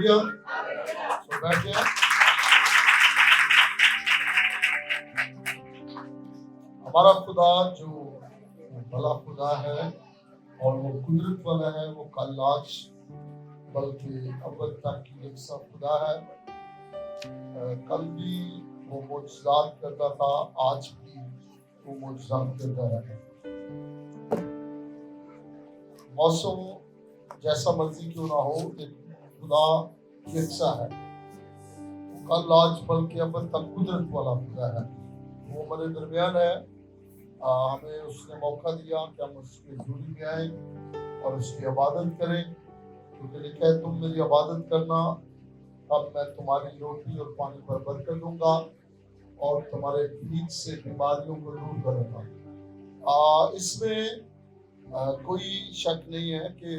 Hallelujah. तो बैठे हैं। हमारा खुदा जो भला खुदा है और वो कुदरत वाला है, वो कल आज बल्कि अव्वल तक की यकसा खुदा है। कल भी वो मुजज़ात करता था, आज भी वो मुजज़ात करता है। मौसम जैसा मर्जी क्यों ना हो, लेकिन खुदा यकसा है। कल आज बल्कि अव्वल तक कुदरत वाला खुदा है। वो हमारे दरमियान है। हमें उसने मौका दिया कि हम उसकी हजूरी में आए और उसकी इबादत करें, क्योंकि लिखा है तुम मेरी इबादत करना, तब मैं तुम्हारी रोटी और पानी पर बरकत दूंगा और तुम्हारे बीच से बीमारियों को दूर करूंगा। इसमें कोई शक नहीं है कि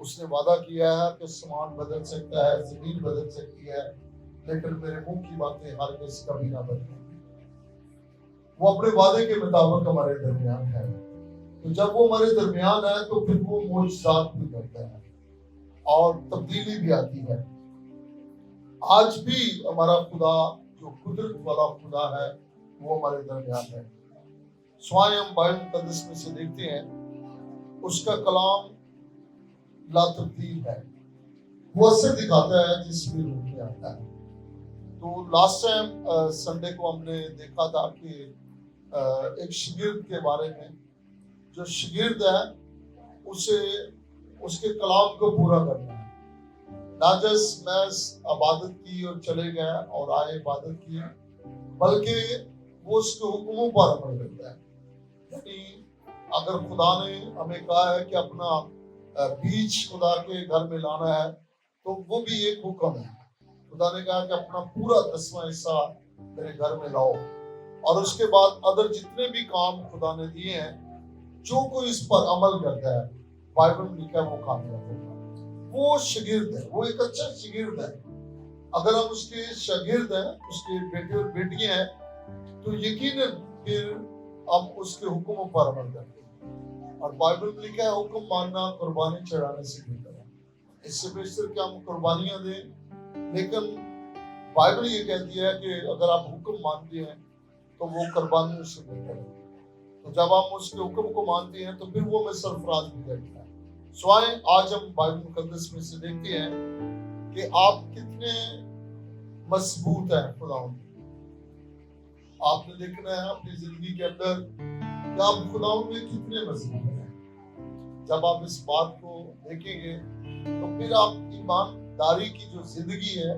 उसने वादा किया है कि आसमान बदल सकता है, जमीन बदल सकती है, लेकिन मेरे मुंह की बातें हरगिज़ कभी ना बदलेंगी। वो अपने वादे के मुताबिक हमारे दरमियान है। तो जब वो हमारे दरमियान है तो फिर वो मुजज़ात भी करता है और तब्दीली भी आती है। आज भी हमारा खुदा जो कुदरत वाला खुदा है वो हमारे दरमियान है। स्वाय हम बाइबल मुक़द्दस में से देखते हैं, उसका कलाम ला तब्दील है। वो असर दिखाता है जिसमें रूह में आता है। तो लास्ट टाइम संडे को हमने देखा था कि एक शागिर्द के बारे में, जो शागिर्द है उसे उसके कलाम को पूरा करना है। ना जस्ट महज इबादत की और चले गए और आए इबादत की, बल्कि वो उसके हुक्मों पर अमल करता है। यानी अगर खुदा ने हमें कहा है कि अपना बीज खुदा के घर में लाना है, तो वो भी एक हुक्म है। खुदा ने कहा कि अपना पूरा 10वां हिस्सा मेरे घर में लाओ, और उसके बाद अगर जितने भी काम खुदा ने दिए हैं, जो कोई इस पर अमल करता है, बाइबल में लिखा है वो कामयाब होगा। वो शागिर्द है, वो एक अच्छा शागिर्द है। अगर हम उसके शागिर्द हैं, उसके बेटे और बेटियां हैं, तो यकीनन फिर हम उसके हुक्मों पर अमल करते हैं। और बाइबल में लिखा है हुक्म मानना कुर्बानी चढ़ाने से बेहतर है। इससे बेहतर कि हम कुर्बानियां दें, लेकिन बाइबल ये कहती है कि अगर आप हुक्म मानते हैं तो वो कुर्बानियों से बेहतर है। तो जब हम उसके हुक्म को मानते हैं तो फिर वो हमें सरफराज भी करता है। स्वाय आज हम बाइबल मुक़द्दस में से देखते हैं कि आप कितने मजबूत हैं खुदा में। आपने देखना है अपनी जिंदगी के अंदर कि आप खुदा में कितने मजबूत हैं। जब आप इस बात को देखेंगे तो फिर आप ईमानदारी की जो जिंदगी है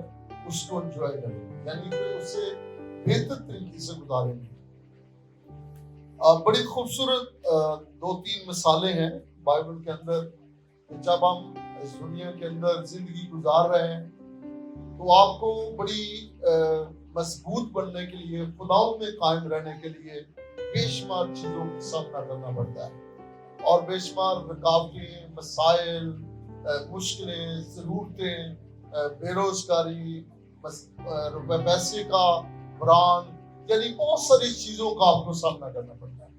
उसको एंजॉय करेंगे, यानी कि उसे बेहतर तरीके से गुजारेंगे। बड़ी खूबसूरत 2-3 मिसालें हैं बाइबल के अंदर। जब हम इस दुनिया के अंदर जिंदगी गुजार रहे हैं तो आपको बड़ी मजबूत बनने के लिए, खुदा में कायम रहने के लिए बेशुमार चीजों का सामना करना पड़ता है, और बेशुमार रुकावटें, मसाइल, मुश्किलें, जरूरतें, बेरोजगारी, पैसे का बुरान, यानी बहुत सारी चीजों का आपको सामना करना पड़ता है।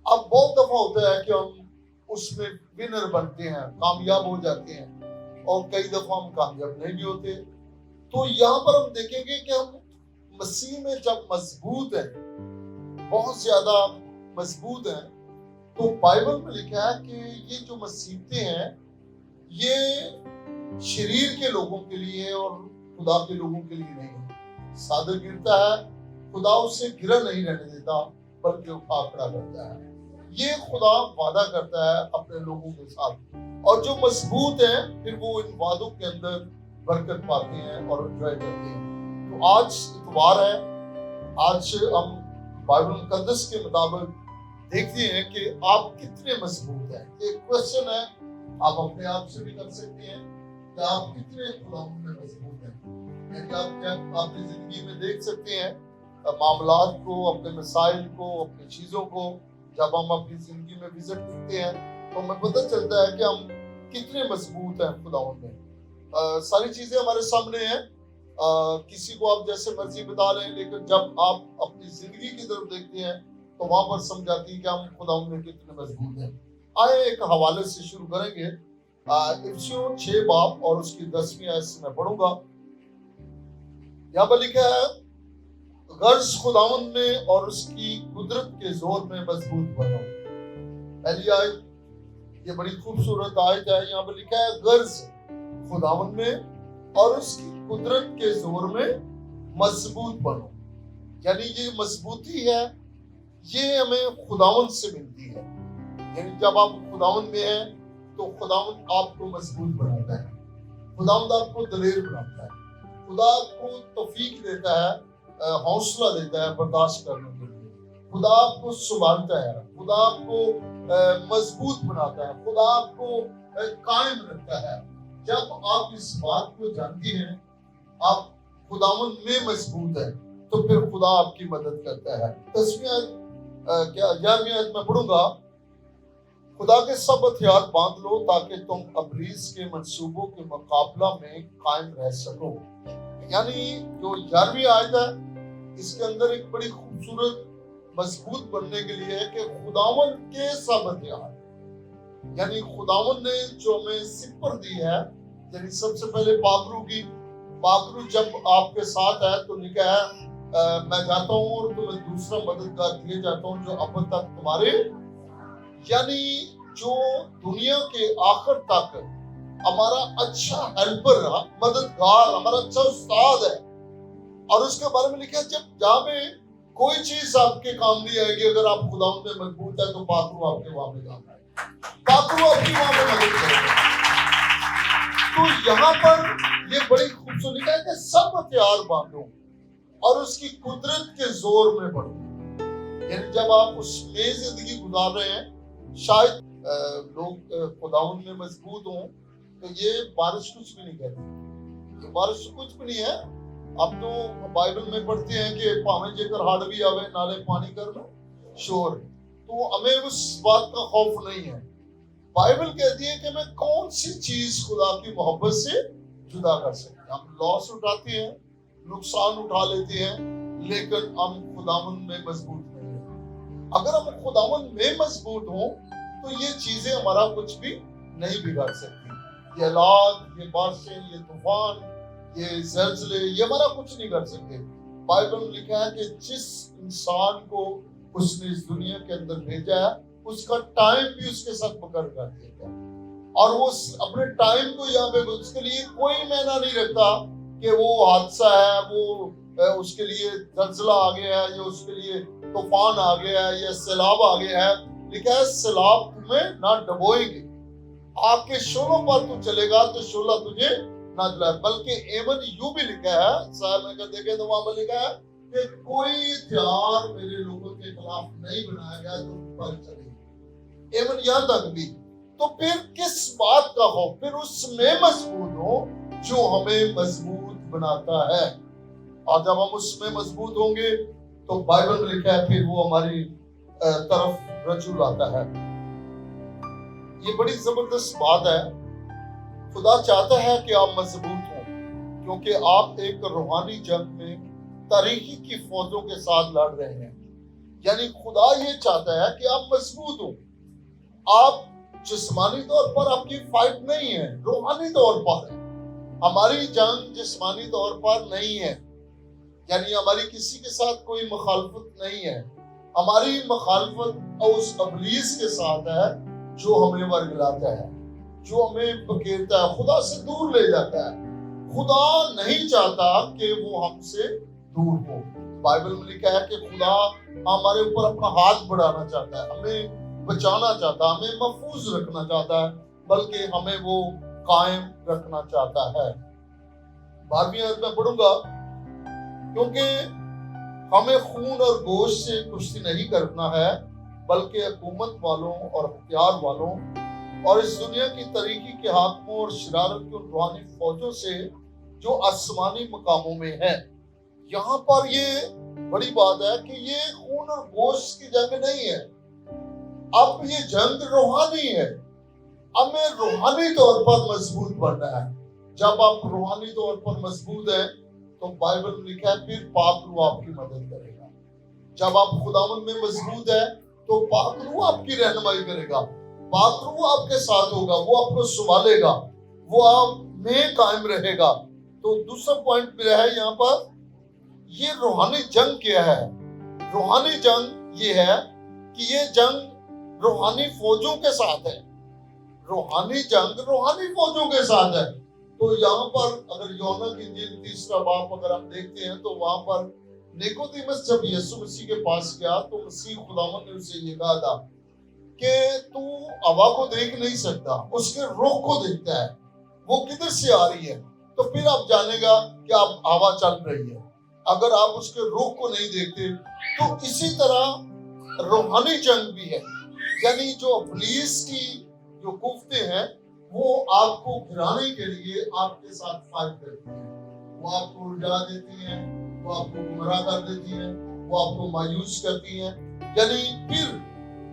अब बहुत दफा होता है कि हम उसमें विनर बनते हैं, कामयाब हो जाते हैं, और कई दफा हम कामयाब नहीं भी होते। तो यहाँ पर हम देखेंगे कि हम मसीह में जब मजबूत हैं, बहुत ज्यादा मजबूत हैं, तो बाइबल में लिखा है कि ये जो मुसीबतें हैं ये शरीर के लोगों के लिए और खुदा के लोगों के लिए नहीं है। सादर गिरता है, खुदा उससे गिरा नहीं रहने देता, बल्कि उठा खड़ा करता है। ये खुदा वादा करता है अपने लोगों के साथ, और जो मजबूत हैं फिर वो इन वादों के अंदर बरकत पाते हैं और एंजॉय करते हैं। तो आज इतवार है, आज हम बाइबल मुक़द्दस के मुताबिक देखते हैं कि आप कितने मजबूत हैं। एक क्वेश्चन है, आप अपने आप से भी कर सकते हैं कि आप कितने खुदा में मजबूत हैं। यानी आप जब अपनी जिंदगी में देख सकते हैं मामलात को, अपने मसाइल को, अपनी चीजों को, जब हम अपनी जिंदगी में विजिट करते हैं तो हमें पता चलता है कि हम कितने मजबूत हैं खुदा में। सारी चीजें हमारे सामने हैं, किसी को आप जैसे मर्जी बता लें, लेकिन जब आप अपनी जिंदगी की तरफ देखते हैं तो वहां पर समझ आती है कि हम खुदा में कितने मजबूत हैं। आए एक हवाले से शुरू करेंगे इफिसियों 6 बाब और उसकी 10वीं आयत से मैं पढ़ूंगा। यहाँ पर लिखा है, गर्ज खुदावंद में और उसकी कुदरत के जोर में मजबूत बनो। पहली आयत ये बड़ी खूबसूरत आयत है। यहाँ पर लिखा है, गर्ज खुदावंद में और उसकी कुदरत के जोर में मजबूत बनो। यानी ये मजबूती है, ये हमें खुदावंद से मिलती है। यानी जब आप खुदावंद में हैं तो खुदावंद आपको मजबूत बनाता है, खुदावंद आपको दलेर बनाता है, खुदा आपको तौफीक देता है, हौसला देता है बर्दाश्त करने के लिए, खुदा आपको संभालता है, खुदा आपको मजबूत बनाता है, खुदा आपको कायम रखता है। जब आप इस बात को जानती हैं, आप खुदावंद में मजबूत है, तो फिर खुदा आपकी मदद करता है। 11वीं आयत में पढ़ूंगा, खुदा के सब हथियार बांध लो ताकि तुम अबलीस के मंसूबों के मुकाबला में कायम रह सको। यानी जो 11वीं आयत है, इसके अंदर एक बड़ी खूबसूरत मजबूत बनने के लिए है कि खुदावंद के सब हथियार, यानी खुदावंद ने जो हमें सिपर दी है। यानी सबसे पहले पाखरू की, पाखरू जब आपके साथ है तो लिखा है, मैं जाता हूँ और तुम्हें दूसरा मददगार दिए जाता हूँ जो अब तक तुम्हारे, यानी जो दुनिया के आखिर तक हमारा अच्छा हेल्पर, मददगार, हमारा अच्छा उस्ताद है। और उसके बारे में लिखा है, जब जहाँ पे कोई चीज आपके काम नहीं आएगी, अगर आप खुदावंद में मजबूत है तो पाखरू आपके वहां पे काम आएगा, पाखरू आपकी वहां पे मदद करेगा। तो यहाँ पर ये बड़ी खूबसूरत लिखा है कि सब हथियार बांधो और उसकी कुदरत के जोर में बढ़ो। यानी जब आप उसमें जिंदगी गुजार रहे हैं, शायद लोग खुदावंद में मजबूत हों तो ये बारिश कुछ भी नहीं करती, ये बारिश कुछ भी नहीं है। अब तो बाइबल में पढ़ते हैं कि भावे जेकर हाड़ भी आवे नाले पानी कर लो शोर, तो हमें उस बात का खौफ नहीं है। बाइबल कहती है कि हमें कौन सी चीज खुदा की मोहब्बत से जुदा कर सकते हैं। हम लॉस उठाते हैं, नुकसान उठा लेते हैं, लेकिन हम खुदावंद में मजबूत नहीं है। अगर हम खुदावंद में मजबूत हों तो ये चीजें हमारा कुछ भी नहीं बिगाड़ सकती। ये हालात, ये बारिशें, ये तूफान, ये ज़लज़ले, ये हमारा कुछ नहीं कर सकते। बाइबल में लिखा है कि जिस इंसान को उसने इस दुनिया के अंदर भेजा है, उसका टाइम भी उसके साथ पकड़ कर देता है, और वो अपने टाइम को यहाँ पे, उसके लिए कोई महीना नहीं रखता कि वो हादसा है, वो उसके लिए ज़लज़ला आ गया है, या उसके लिए तूफान आ गया है, या सैलाब आ गया है। लिखा है, सैलाब तुम्हें ना डुबोएंगे, आपके शोलों पर तू चलेगा तो शोला तुझे ना जलाए। बल्कि एवन यूं भी लिखा है, साहब अगर देखें तो वहां पर लिखा है कि कोई हथियार मेरे लोगों के खिलाफ नहीं बनाया गया तो पर चलेगी। एवन यहाँ तक भी, तो फिर किस बात का हो, फिर उसमें मजबूत हो जो हमें मजबूत बनाता है। और जब हम उसमें मजबूत होंगे तो बाइबल में लिखा है फिर वो हमारी तरफ रजू लाता है। ये बड़ी जबरदस्त बात है। खुदा चाहता है कि आप मजबूत हों, क्योंकि आप एक रूहानी जंग में तारीकी की फौजों के साथ लड़ रहे हैं। यानी खुदा ये चाहता है कि आप मजबूत हो। आप जिस्मानी तौर पर आपकी फाइट नहीं है, रूहानी तौर पर है। हमारी जंग जिस्मानी तौर पर नहीं है, यानी हमारी किसी के साथ कोई मुखालफत नहीं है। हमारी मुखालफत उस अबलीस के साथ है जो हमें वर्गलाता है, जो हमें बखेरता है, खुदा से दूर ले जाता है। खुदा नहीं चाहता कि वो हमसे दूर हो। बाइबल में लिखा है कि खुदा हमारे ऊपर अपना हाथ बढ़ाना चाहता है, हमें बचाना चाहता है, हमें महफूज रखना चाहता है, बल्कि हमें वो कायम रखना चाहता है। 12वीं आयत में पढ़ूंगा, क्योंकि हमें खून और गोश्त से कुश्ती नहीं करना है, बल्कि हुकूमत वालों और हथियार वालों और इस दुनिया की तरीकी के हाकिमों और शरारत की रूहानी फौजों से जो आसमानी मकामों में है। यहाँ पर ये बड़ी बात है कि ये खून और गोश्त की जंग नहीं है, अब ये जंग रूहानी है। हमें रूहानी तौर पर मजबूत बनना है। जब आप रूहानी तौर पर मजबूत हैं तो बाइबल में लिखा है फिर पाक रूह आपकी मदद करेगा। जब आप खुदावंद में मजबूत है तो पाक रूह आपकी रहनुमाई करेगा। बाथरूम आपके साथ होगा, वो आपको संभालेगा, वो आप में कायम रहेगा। तो दूसरा पॉइंट मेरा है यहाँ पर, ये रूहानी जंग क्या है? रूहानी जंग ये है कि ये जंग रूहानी फौजों के साथ है। रूहानी जंग रूहानी फौजों के साथ है। तो यहाँ पर अगर यूहन्ना की इंजील 3 बाब अगर हम देखते हैं तो वहां पर निकोदेमुस जब यीशु मसीह के पास गया तो मसीह खुदावंद ने उसे ये कहा था कि तू हवा को देख नहीं सकता, उसके रुख को देखता है, वो किधर से आ रही है, तो फिर आप जानेगा कि आप हवा चल रही है। अगर आप उसके रुख को नहीं देखते, तो इसी तरह रूहानी जंग भी है, यानी जो इब्लीस की जो कुफ्ते हैं वो आपको गिराने के लिए आपके साथ फाइट करती हैं। वो आपको उलझा देती हैं, वो आपको गुमराह कर देती हैं, वो आपको मायूस करती हैं। यानी फिर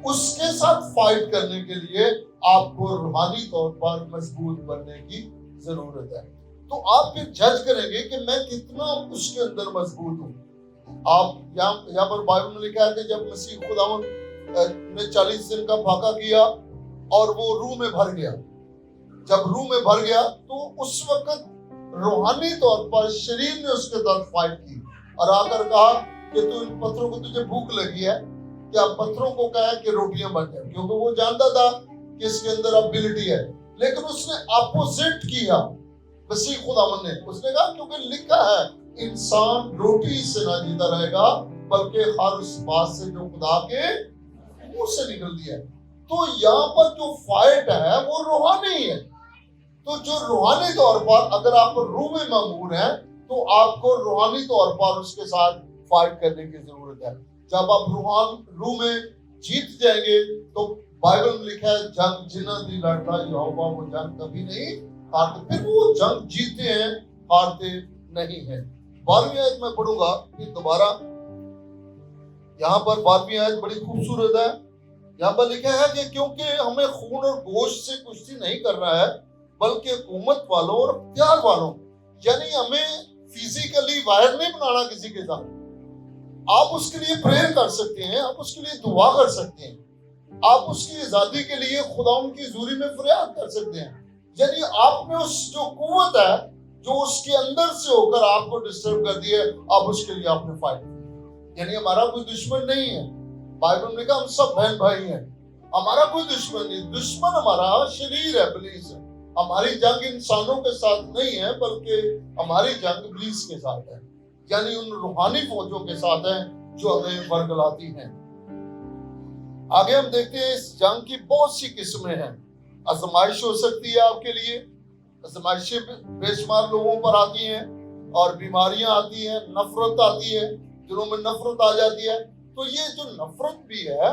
उसके साथ फाइट करने के लिए आपको रूहानी तौर पर मजबूत बनने की जरूरत है। तो आप फिर जज करेंगे कि मैं कितना उसके अंदर मजबूत हूँ। आप यहाँ पर बाइबल में लिखा है कि जब मसीह खुदावंद ने 40 दिन का फाका किया और वो रूह में भर गया, जब रूह में भर गया तो उस वक्त रूहानी तौर पर शरीर ने उसके साथ फाइट की और आकर कहा कि तू इन पत्थरों को, तुझे भूख लगी है, क्या पत्थरों को कहा कि रोटियां बन जाए, क्योंकि वो जानता था कि इसके अंदर एबिलिटी है। लेकिन उसने अपोजिट किया मसीह खुदावंद ने, उसने कहा क्योंकि लिखा है इंसान रोटी से ना जीता रहेगा बल्कि हर उस बात से जो खुदा के मुंह से निकलती है। तो यहाँ पर जो फाइट है वो रूहानी है। तो जो रूहानी तौर पर अगर आप रूह में ममूर हैं तो आपको रूहानी तौर पर उसके साथ फाइट करने की जरूरत है। जब आप रूह में जीत जाएंगे तो बाइबल में लिखा है जंग जिन्ना दी लड़ता यहोवा वो जंग कभी नहीं हारते। फिर वो जंग जीते हैं, हारते नहीं है। 12वीं आयत में पढ़ूंगा फिर दोबारा। यहाँ पर 12वीं आयत बड़ी खूबसूरत है। यहाँ पर लिखा है कि क्योंकि हमें खून और गोश्त से कुश्ती नहीं करना है बल्कि हुकूमत वालों और अख्तियार वालों, यानी हमें फिजिकली वायर नहीं बनाना किसी के साथ। आप उसके लिए प्रेयर कर सकते हैं, आप उसके लिए दुआ कर सकते हैं, आप उसकी आजादी के लिए खुदा की हुजूरी में फरियाद कर सकते हैं। यानी आपने उस जो कुव्वत है जो उसके अंदर से होकर आपको डिस्टर्ब कर दी है, आप उसके लिए आपने फाइट की। यानी हमारा कोई दुश्मन नहीं है। बाइबल में कहा हम सब बहन भाई हैं, हमारा कोई दुश्मन नहीं। दुश्मन हमारा शरीर है, इब्लीस है। हमारी जंग इंसानों के साथ नहीं है बल्कि हमारी जंग इब्लीस के साथ है, यानी उन रूहानी फौजों के साथ है जो हमें बरगलाती हैं। आगे हम देखते हैं इस जंग की बहुत सी किस्में हैं। आजमाइश हो सकती है आपके लिए, आजमाइशें बेशुमार लोगों पर आती हैं और बीमारियां आती हैं, नफरत आती है, दिलों में नफरत आ जाती है। तो ये जो नफरत भी है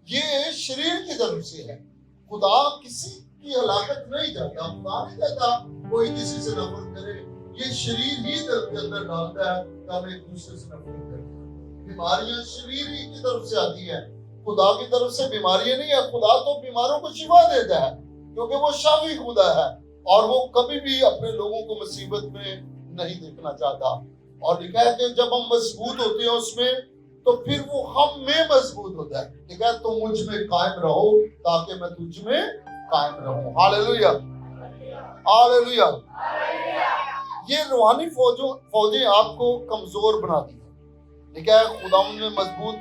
ये शरीर की तरफ से है। खुदा किसी की हलाकत नहीं चाहता, खुदा नहीं चाहता कोई किसी से नफरत करे। ये शरीर ही दिल के अंदर डालता है कि हम एक दूसरे से नफरत करें। बीमारियां शरीर ही की तरफ से आती है, खुदा की तरफ से बीमारियां नहीं है। खुदा तो बीमारों को शिफा देता है क्योंकि वो शाफी खुदा है और वो कभी भी अपने लोगों को मुसीबत में नहीं देखना चाहता। और लिखा है कि जब हम मजबूत होते हैं उसमें तो फिर वो हम में मजबूत होता है। लिखा है तुम मुझ में कायम रहो ताकि मैं तुझ में कायम रहूं। Hallelujah, hallelujah. ये रूहानी फौजें आपको कमजोर बनाती है। लिखा है खुदावंद में मजबूत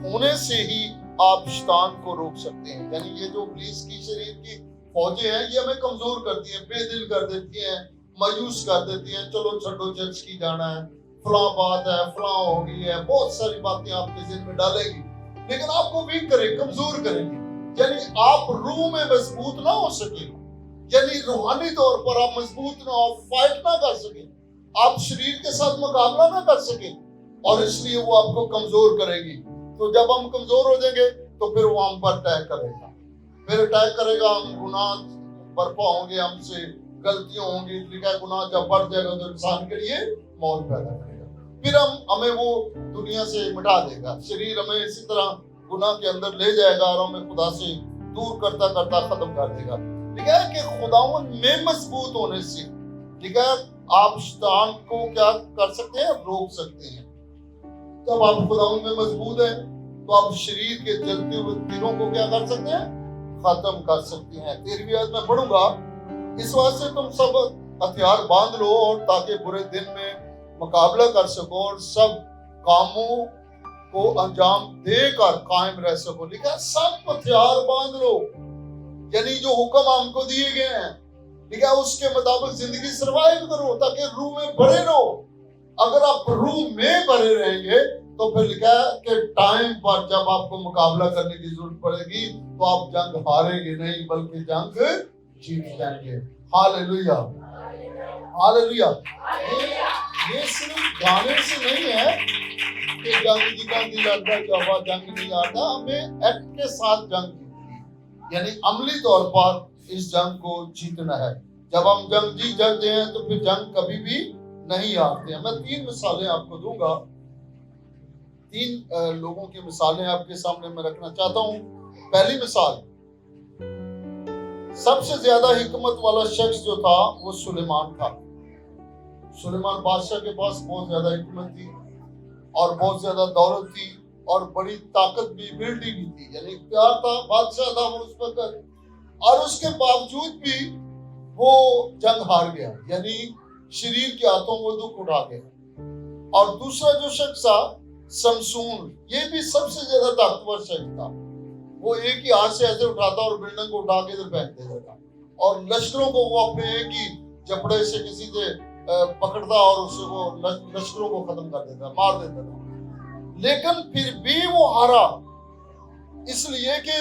होने से ही आप शैतान को रोक सकते हैं। यानी ये जो इब्लीस की शरीर की फौजें हैं ये हमें कमजोर करती हैं, बेदिल कर देती हैं, मायूस कर देती हैं। चलो छठो चर्च की जाना है, फलां बात है, फलां हो गई है, बहुत सारी बातें आपके जिन में डालेगी, लेकिन आपको वीक करेगी, कमजोर करेगी। यानी आप रूह में मजबूत ना हो सके, यानी रूहानी तौर पर आप मजबूत ना हो, फाइट ना कर सके, आप शरीर के साथ मुकाबला ना कर सके और इसलिए वो आपको कमजोर करेगी। तो जब हम कमजोर हो जाएंगे तो फिर वो हम पर अटैक करेगा, फिर अटैक करेगा। हम गुनाह बर्पा होंगे, हमसे गलतियां होंगी। लिखा है गुनाह जब बढ़ जाएगा तो इंसान के लिए मौत पैदा करेगा। फिर हमें वो दुनिया से मिटा देगा, शरीर हमें इसी तरह गुनाह के अंदर ले जाएगा और हमें खुदा से दूर करता करता खत्म कर देगा। लिखा है कि खुदावंद में मजबूत होने से, लिखा है आप शैतान को क्या कर सकते हैं, रोक सकते हैं। जब आप खुदावंद में मजबूत हैं तो आप शरीर के जलते हुए तीरों को क्या कर सकते हैं, ختم کر سکتی ہیں۔ 13ویں آیت میں پڑھوں گا، اس واسطے تم سب ہتھیار باندھ لو اور تاکہ برے دن میں مقابلہ کر سکو اور سب کاموں کو انجام دے کر قائم رہ سکو۔ لکھا ہے سب ہتھیار باندھ لو، یعنی جو حکم ہم کو دیے گئے ہیں، ٹھیک ہے، اس کے مطابق زندگی سروائیو کرو تاکہ روح میں بڑے رہو۔ اگر آپ روح میں بڑے رہیں گے تو پھر لکھا ہے کہ ٹائم پر جب آپ کو مقابلہ کرنے کی ضرورت پڑے گی تو آپ جنگ ہاریں گے نہیں بلکہ جنگ جیت جائیں گے۔ ہاللیلویہ، ہاللیلویہ۔ یہ صرف گانے سے نہیں ہے کہ جنگ جیتا جاتا ہے، جب جنگ نہیں آتا، ہمیں ایکٹ کے ساتھ جنگ جیتنی، یعنی عملی طور پر اس جنگ کو جیتنا ہے۔ جب ہم جنگ جیت جاتے ہیں تو پھر جنگ کبھی بھی نہیں آتے ہیں۔ میں 3 مثالیں آپ کو دوں گا، 3 لوگوں کی مثالیں آپ کے سامنے میں رکھنا چاہتا ہوں۔ پہلی مثال، سب سے زیادہ حکمت والا شخص جو تھا وہ سلیمان تھا۔ سلیمان بادشاہ کے پاس بہت زیادہ حکمت تھی اور بہت زیادہ دولت تھی اور بڑی طاقت بھی، ایبلٹی بھی تھی، یعنی اختیار تھا، بادشاہ تھا وہ اس وقت، اور اس کے باوجود بھی وہ جنگ ہار گیا، یعنی شریر کے ہاتھوں وہ دکھ اٹھا گیا۔ اور دوسرا جو شخص تھا سمسون، یہ بھی سب سے زیادہ طاقتور شخص تھا۔ وہ ایک ہی ہاتھ سے ایسے اٹھاتا اور بلڈنگ کو اٹھا کے ادھر پھینک دیتا تھا، اور لشکروں کو وہ اپنے ایک ہی جبڑے سے کسی سے پکڑتا اور اس سے وہ لشکروں کو ختم کر دیتا، مار دیتا تھا۔ لیکن پھر بھی وہ ہارا، اس لیے کہ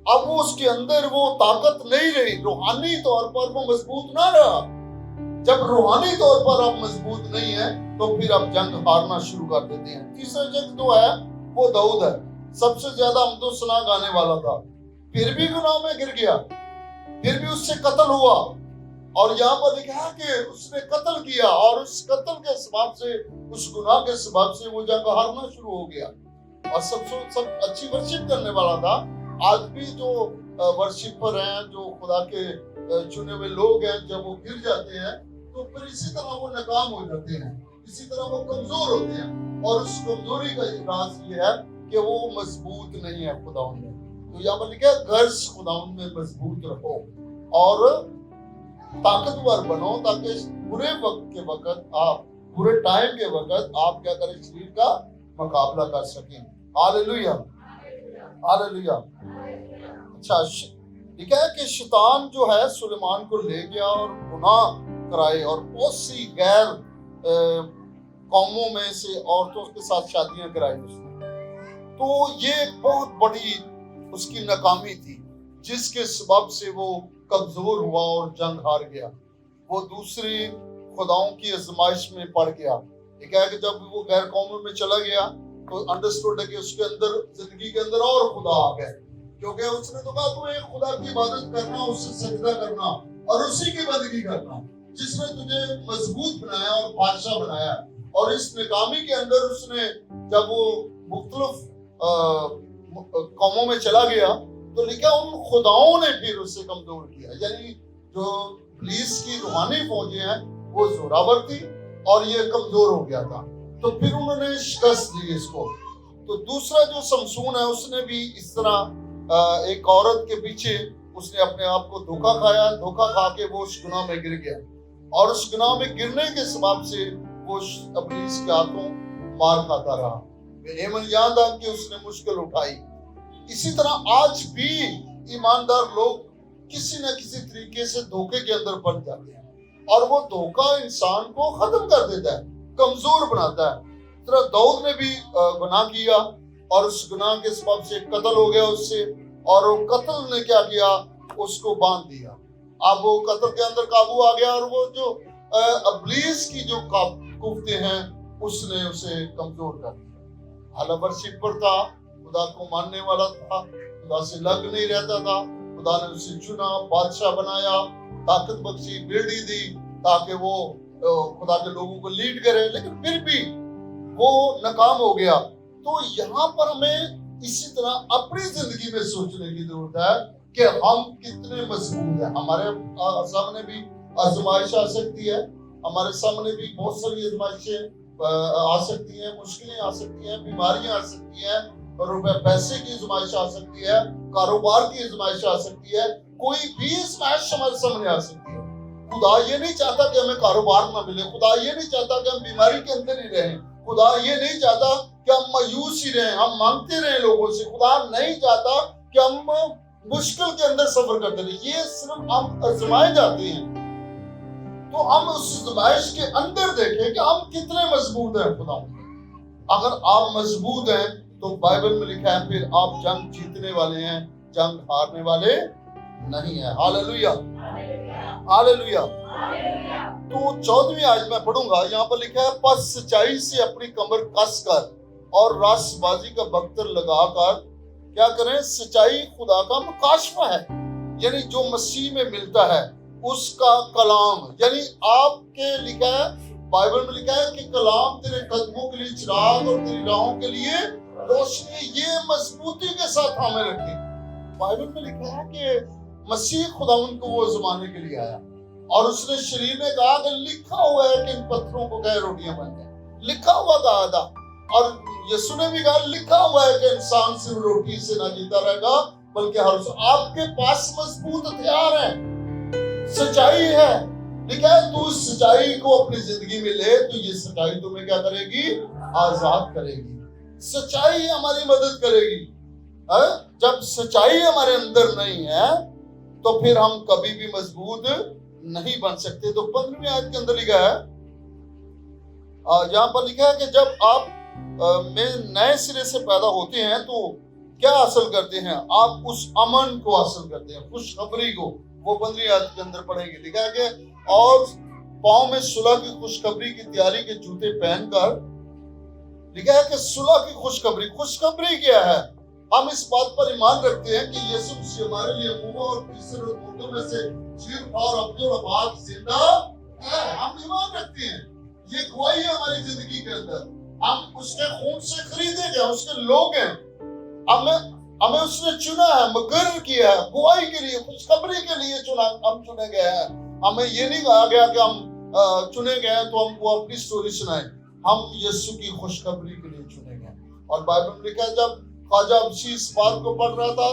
اب وہ اس کے اندر وہ طاقت نہیں رہی، روحانی طور پر وہ مضبوط نہ رہا۔ جب روحانی طور پر آپ مضبوط نہیں ہیں تو پھر آپ جنگ ہارنا شروع کر دیتے ہیں۔ تیسرا شخص جو ہے وہ داؤد ہے، سب سے زیادہ حمد و ثنا گانے والا تھا، پھر بھی گناہ میں گر گیا، پھر بھی اس سے قتل ہوا، اور یہاں پر لکھا ہے کہ اس نے قتل کیا، اور اس قتل کے سبب سے، اس گناہ کے سبب سے وہ جنگ ہارنا شروع ہو گیا۔ اور سب اچھی ورشپ کرنے والا تھا۔ آج بھی جو ورشپر ہیں، جو خدا کے چنے ہوئے لوگ ہیں، جب وہ گر جاتے ہیں تو پھر اسی طرح وہ ناکام ہو جاتے ہیں، اسی طرح وہ کمزور ہوتے ہیں، اور اس کمزوری کا راز یہ ہے کہ وہ مضبوط نہیں ہے خدا ان میں۔ تو یہاں پر لکھا ہے غرض خدا ان میں مضبوط رہو اور طاقتور بنو، تاکہ برے وقت کے وقت آپ، برے ٹائم کے وقت آپ کیا کریں، شریر کا مقابلہ کر سکیں۔ ہاللیلویہ، ہاللیلویہ۔ اچھا، لکھا ہے کہ شیطان جو ہے سلیمان کو لے گیا اور گناہ کرائے، اور بہت سی غیر قوموں میں سے عورتوں کے ساتھ شادیاں کرائی اس نے۔ تو یہ ایک بہت بڑی اس کی ناکامی تھی، جس کے سبب سے وہ کمزور ہوا اور جنگ ہار گیا۔ وہ دوسری خداؤں کی آزمائش میں پڑ گیا۔ یہ ہے کہ جب وہ غیر قوموں میں چلا گیا تو انڈرسٹوڈ ہے کہ اس کے اندر، زندگی کے اندر اور خدا آ گئے، کیونکہ اس نے تو کہا تو ایک خدا کی عبادت کرنا، اس سے سجدہ کرنا اور اسی کی بندگی کرنا، جس نے تجھے مضبوط بنایا اور بادشاہ بنایا۔ اور اس ناکامی کے اندر اس نے، جب وہ مختلف قوموں میں چلا گیا تو لکھا ان خداؤں نے پھر اسے کمزور کیا، یعنی جو ابلیس کی روحانی فوجیں ہیں وہ زوراور تھی اور یہ کمزور ہو گیا تھا، تو پھر انہوں نے شکست دی اس کو۔ تو دوسرا جو سمسون ہے، اس نے بھی اس طرح ایک عورت کے پیچھے اس نے اپنے آپ کو دھوکا کھایا، دھوکا کھا کے وہ اس گناہ میں گر گیا، اور اس گناہ میں گرنے کے سبب سے وہ ابلیس کے ہاتھوں مار کھاتا رہا۔ ایمن یاد آ کہ اس نے مشکل اٹھائی۔ اسی طرح آج بھی ایماندار لوگ کسی نہ کسی طریقے سے دھوکے کے اندر پڑ جاتے ہیں، اور وہ دھوکا انسان کو ختم کر دیتا ہے، کمزور بناتا ہے۔ اس طرح داؤد نے بھی گناہ کیا، اور اس گناہ کے سبب سے قتل ہو گیا اس سے، اور وہ قتل نے کیا کیا، اس کو باندھ دیا۔ اب وہ قتل کے اندر قابو آ گیا، اور وہ جو ابلیس کی جو کوفتے ہیں اس نے اسے کمزور کر دیا۔ حالانکہ ورشپر تھا، خدا کو ماننے والا تھا، خدا سے لگ نہیں رہتا تھا، خدا نے اسے چنا، بادشاہ بنایا، طاقت بخشی، بیڑی دی تاکہ وہ خدا کے لوگوں کو لیڈ کرے، لیکن پھر بھی وہ ناکام ہو گیا۔ تو یہاں پر ہمیں اسی طرح اپنی زندگی میں سوچنے کی ضرورت ہے کہ ہم کتنے مضبوط ہیں۔ ہمارے سامنے بھی آزمائش آ سکتی ہے، ہمارے سامنے بھی بہت ساری آزمائشیں آ سکتی ہیں، مشکلیں آ سکتی ہیں، بیماریاں آ سکتی ہیں، रुपए पैसे की आजमाइश आ सकती है, कारोबार की आजमाइश आ सकती है, कोई भी आजमाइश हमारे सामने आ सकती है। खुदा ये नहीं चाहता कि हमें कारोबार ना मिले, खुदा ये नहीं चाहता कि हम बीमारी के अंदर ही रहें, खुदा ये नहीं चाहता कि हम मायूस ही रहें, हम मांगते रहें लोगों से, खुदा नहीं चाहता कि हम मुश्किल के अंदर सफर करते रहे। ये सिर्फ हम आजमाए जाते हैं, तो हम उस आजमाइश के अंदर देखें कि हम कितने मजबूत हैं खुदा में। अगर आप मजबूत हैं तो बाइबल में लिखा है फिर आप जंग जीतने वाले हैं, जंग हारने वाले नहीं है। Hallelujah, hallelujah. तो 14वीं आयत में पढ़ूंगा, यहाँ पर लिखा है पर सच्चाई से अपनी कमर कसकर और रास्तबाजी का बख्तर लगाकर क्या करें? सच्चाई खुदा का मुकाशफा है, यानी जो मसीह में मिलता है उसका कलाम, यानी आपके लिखा है, बाइबल में लिखा है कि कलाम तेरे कदमों के लिए चिराग और तेरी राहों के लिए रोशनी, ये मजबूती के साथ हमें रखें। बाइबल में लिखा है कि मसीह खुदावंद को वो जमाने के लिए आया और उसने शरीर में कहा कि लिखा हुआ है कि इन पत्थरों को गए रोटियां बन जाए, लिखा हुआ कहा था। और यीशु ने भी कहा लिखा हुआ है कि इंसान सिर्फ रोटी से ना जीता रहेगा बल्कि हर आपके पास मजबूत हथियार है, सच्चाई है। लिखा है तू सच्चाई को अपनी जिंदगी में ले तो ये सच्चाई तुम्हें क्या करेगी? आजाद करेगी। सच्चाई हमारी मदद करेगी। जब सच्चाई हमारे अंदर नहीं है तो फिर हम कभी भी मजबूत नहीं बन सकते। तो 15वीं आयत के अंदर लिखा है, यहाँ पर लिखा है कि जब आप में नए सिरे से पैदा होते हैं तो क्या हासिल करते हैं? आप उस अमन को हासिल करते हैं, खुशखबरी को। वो 15वीं आयत के अंदर पढ़ेंगे, लिखा है कि और पाँव में सुलह की खुशखबरी की तैयारी के जूते पहनकर, लिखा है कि सुलह की खुशखबरी। खुशखबरी क्या है? हम इस बात पर ईमान रखते हैं कि यीशु मसीह हमारे लिए मुआ और तीसरे और मुर्दों में से जी और अब्दुल जिंदा है। हम ईमान रखते हैं, ये गवाही है हमारी जिंदगी के अंदर। हम उसके खून से खरीदे गए, उसके लोग हैं, हमें उसने चुना है, मुकर्रर किया है गवाही के लिए, खुशखबरी के लिए चुना, हम चुने गए हैं। हमें ये नहीं कहा गया कि हम चुने गए हैं तो हमको अपनी स्टोरी सुनाएं, हम यीशु की खुशखबरी के लिए चुने गए। और बाइबल में लिखा है जब ख्वाजा अबशी इस बात को पढ़ रहा था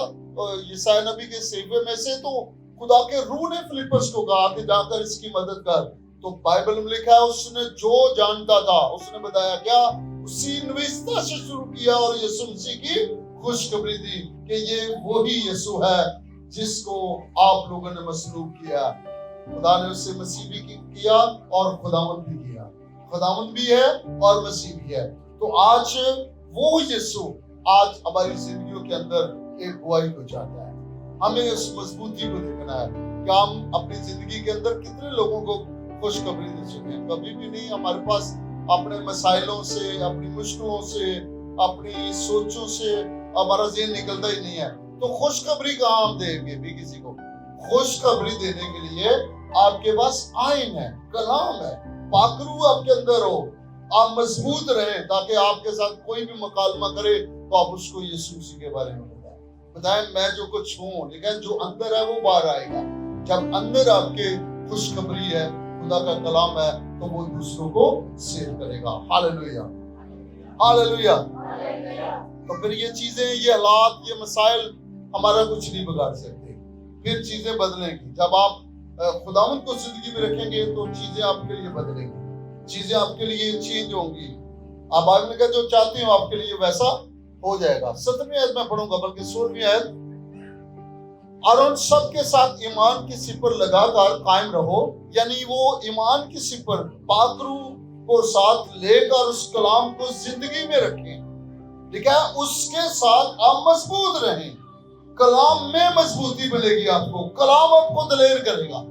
यशायाह नबी के सेवे में से, तो खुदा के रूह ने फिलिप्पस को कहा कि जाकर इसकी मदद कर। तो बाइबल में लिखा है उसने जो जानता था उसने बताया, क्या उसी नविस्ता से शुरू किया और यीशु मसीह की खुशखबरी दी कि ये वही यीशु है जिसको आप लोगों ने मसलूब किया। खुदा ने उससे मसीह भी किया और खुदावंद भी किया, खुदावंद भी है और मसीह भी है। तो आज वो यीशु आज हमारी जिंदगियों के अंदर एक गवाही को चाहता है। हमें उस मजबूती को देखना है कि हम अपनी जिंदगी के अंदर कितने लोगों को खुशखबरी दे चुके हैं। कभी भी नहीं हमारे पास अपने मसाइलों से, अपनी मुश्किलों से, अपनी सोचों से हमारा ज़हन निकलता ही नहीं है। तो खुशखबरी कहाँ हम देंगे भी किसी को? खुशखबरी देने के लिए आपके पास आइन है, कलाम है, पाकरू आपके अंदर हो, आप मजबूत रहें ताकि आपके साथ कोई भी मुकालमा करे तो आप उसको यीशु मसीह के बारे में बताएं मैं जो कुछ हूँ, लेकिन जो अंदर है वो बाहर आएगा। जब अंदर आपके खुशखबरी है, खुदा का कलाम है, तो वो दूसरों को सेव करेगा। Hallelujah, hallelujah. तो फिर ये चीजें, ये हालात, ये मसाइल हमारा कुछ नहीं बिगाड़ सकते, फिर चीजें बदलेंगी। जब आप खुदावंद को जिंदगी में रखेंगे तो चीजें आपके लिए बदलेंगी, चीजें आपके लिए चेंज होंगी। आप आगे का जो चाहते हो आपके लिए वैसा हो जाएगा। 17वीं आयत में पढ़ूंगा, बल्कि 16वीं आयत, और उन सब के साथ ईमान की सिपर लगाकर कायम रहो, यानी वो ईमान की सिपर पाकरू को साथ लेकर उस कलाम को जिंदगी में रखें। लिखा है उसके साथ आप मजबूत रहें। कलाम में मजबूती मिलेगी आपको, कलाम आपको दलेर करेगा,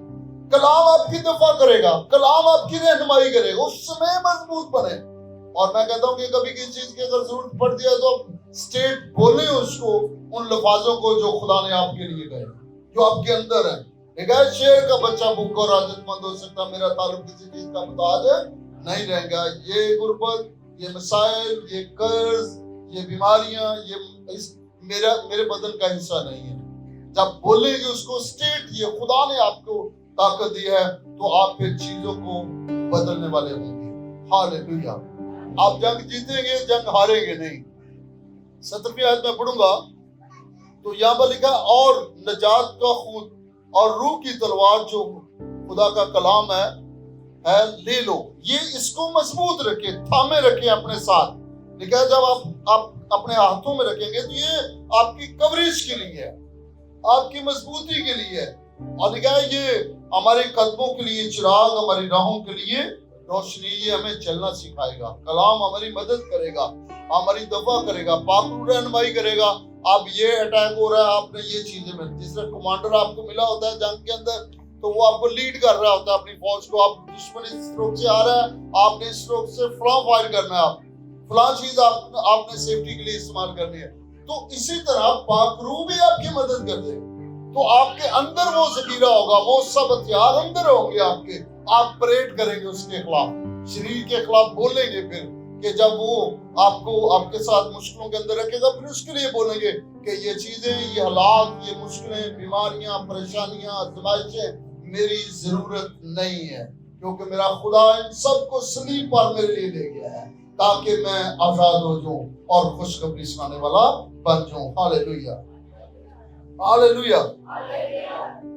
कलाम आपकी दफा करेगा, कलाम आपकी रहनुमाई करेगा, उसमें मजबूत बने। और मैं कहता हूँ कि कभी किसी चीज की अगर जरूरत पड़ती है तो स्टेट बोले उसको, उन लफ्जों को जो खुदा ने आपके लिए कहे, जो आपके अंदर है। ठीक है, शेर का बच्चा भूखा और आदतमंद हो सकता, मेरा ताल्लुक किसी चीज का मुताज नहीं रहेगा। ये गुर्बत, ये मसाइल, ये कर्ज, ये बीमारियां, ये मेरे बदन का हिस्सा नहीं है। जब बोलेंगे उसको स्टेट, ये खुदा ने आपको ताकत दी है, तो आप फिर चीजों को बदलने वाले होंगे। हालेलुया। आप जंग जीतेंगे, जंग हारेंगे नहीं। 17वीं आयत में पढ़ूंगा तो यहाँ पर लिखा और नजात का खून और रूह की तलवार जो खुदा का कलाम है ले लो। ये इसको मजबूत रखे, थामे रखे अपने साथ। लिखा है जब आप अपने हाथों में रखेंगे तो ये आपकी कवरेज के लिए है, आपकी मजबूती के लिए है। और लिखा है ये हमारे कदमों के लिए चिराग, हमारी राहों के लिए रोशनी। ये हमें चलना सिखाएगा। कलाम हमारी मदद करेगा, हमारी दफा करेगा, पाकरू रहनुमाई करेगा। अब ये अटैक हो रहा है, आपने ये चीजें में, जिस तरह कमांडर आपको मिला होता है जंग के अंदर, तो वो आपको लीड कर रहा होता है अपनी फौज को। आप दुश्मन इस रोक से आ रहा है, आपने इस रोक से फलां फायर करना है, आप फलां चीज आपने सेफ्टी के लिए इस्तेमाल करनी है। तो इसी तरह पाकरू भी आपकी मदद कर देगा। तो आपके अंदर वो ज़खीरा होगा, वो सब हथियार अंदर होंगे आपके। आप परेड करेंगे उसके खिलाफ, शरीर के खिलाफ बोलेंगे। फिर कि जब वो आपको आपके साथ मुश्किलों के अंदर रखेगा, फिर उसके लिए बोलेंगे कि ये चीजें, ये हालात, ये मुश्किलें, बीमारियां, परेशानियां, आज़माइशें मेरी जरूरत नहीं है, क्योंकि मेरा खुदा इन सबको सलीब पर मेरे लिए ले गया है ताकि मैं आजाद हो जाऊं और खुशखबरी सुनाने वाला बन जाऊं। Hallelujah, hallelujah.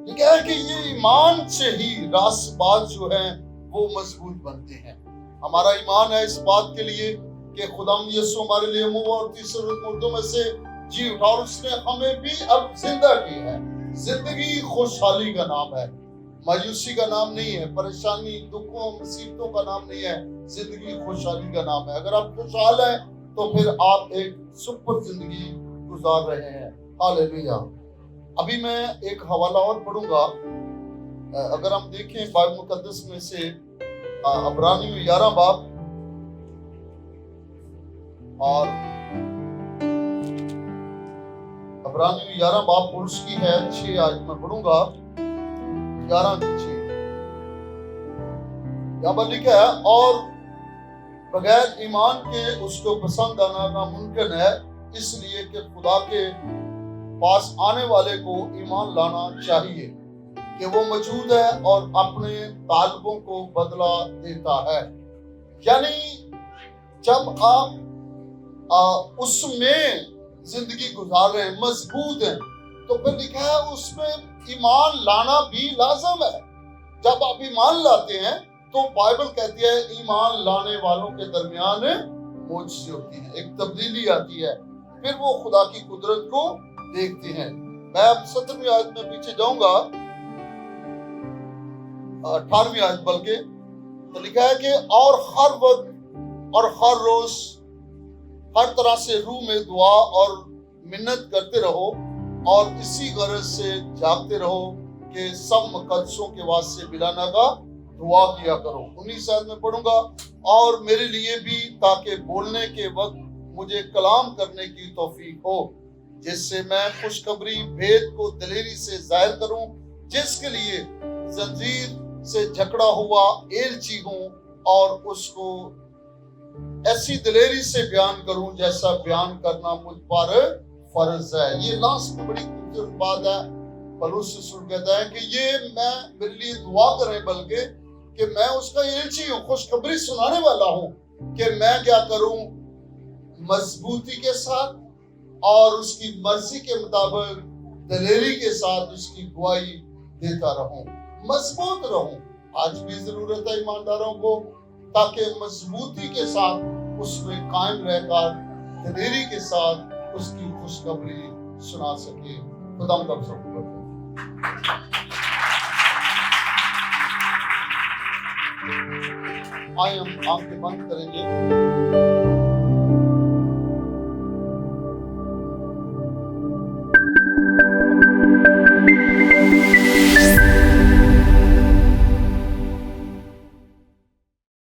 ये क्या है कि ये ईमान से ही रासबात जो है वो मजबूत बनते हैं। हमारा ईमान है इस बात के लिए कि खुदाम यीशु हमारे लिए मुआ और तीसरे मुर्दों में से जी उठा और उसने हमें भी अब जिंदा किया है। जिंदगी खुशहाली का नाम है, मायूसी का नाम नहीं है, परेशानी, दुखों, मुसीबतों का नाम नहीं है। जिंदगी खुशहाली का नाम है। अगर आप खुशहाल हैं तो फिर आप एक सुपर जिंदगी गुजार रहे हैं। हालेलुया। अभी मैं एक हवाला और पढ़ूंगा। अगर हम देखें बाइबल मुकद्दस में से अब्रानियों 11 बाब और अब्रानियों 11 बाब और उसकी है 6 आयत में पढ़ूंगा। 11 की 6 यहाँ पर लिखा है और बगैर ईमान के उसको पसंद आना नामुमकिन है, इसलिए कि खुदा के पास आने वाले को ईमान लाना चाहिए कि वो मौजूद है और अपने तालिबों को बदला देता है। यानी जब आप उसमें जिंदगी गुजार रहे हैं, मजबूत हैं, तो फिर लिखा है उसमें ईमान लाना भी लाजम है। जब आप ईमान लाते हैं तो बाइबल कहती है ईमान लाने वालों के दरमियान मोजज़े होती है, एक तब्दीली आती है, फिर वो खुदा की कुदरत को देखते हैं। मैं अब 17वीं आयत में पीछे जाऊंगा, 18वीं आयत बल्कि, तो लिखा है कि और हर वक्त और हर रोज हर तरह से रूह में दुआ और मिन्नत करते रहो और इसी गरज से जागते रहो कि सब मुकद्दसों के वास्ते बिलाना का दुआ किया करो। 19 आयत में पढ़ूंगा और मेरे लिए भी, ताकि बोलने के वक्त मुझे कलाम करने की तौफीक हो, जिससे मैं खुशखबरी भेद को दिलेरी से जाहिर करूं, जिसके लिए जंजीर से जकड़ा हुआ एलची हूं और उसको ऐसी दिलेरी से बयान करूं जैसा बयान करना मुझ पर फर्ज है। ये लास्ट में बड़ी खूबसूरत बात है। पौलुस रसूल कहता है कि ये मैं मेरे लिए दुआ करें बल्कि कि मैं उसका एलची हूं, खुशखबरी सुनाने वाला हूं, कि मैं क्या करूं, मजबूती के साथ और उसकी मर्जी के मुताबिक दिलेरी के साथ उसकी गवाही देता रहूं, मजबूत रहूं। आज भी जरूरत है ईमानदारों को, ताकि मजबूती के साथ उसमें कायम रहकर दिलेरी के साथ उसकी खुशखबरी सुना सके। खुदा हम सबको आए, हम आंखें बंद करेंगे।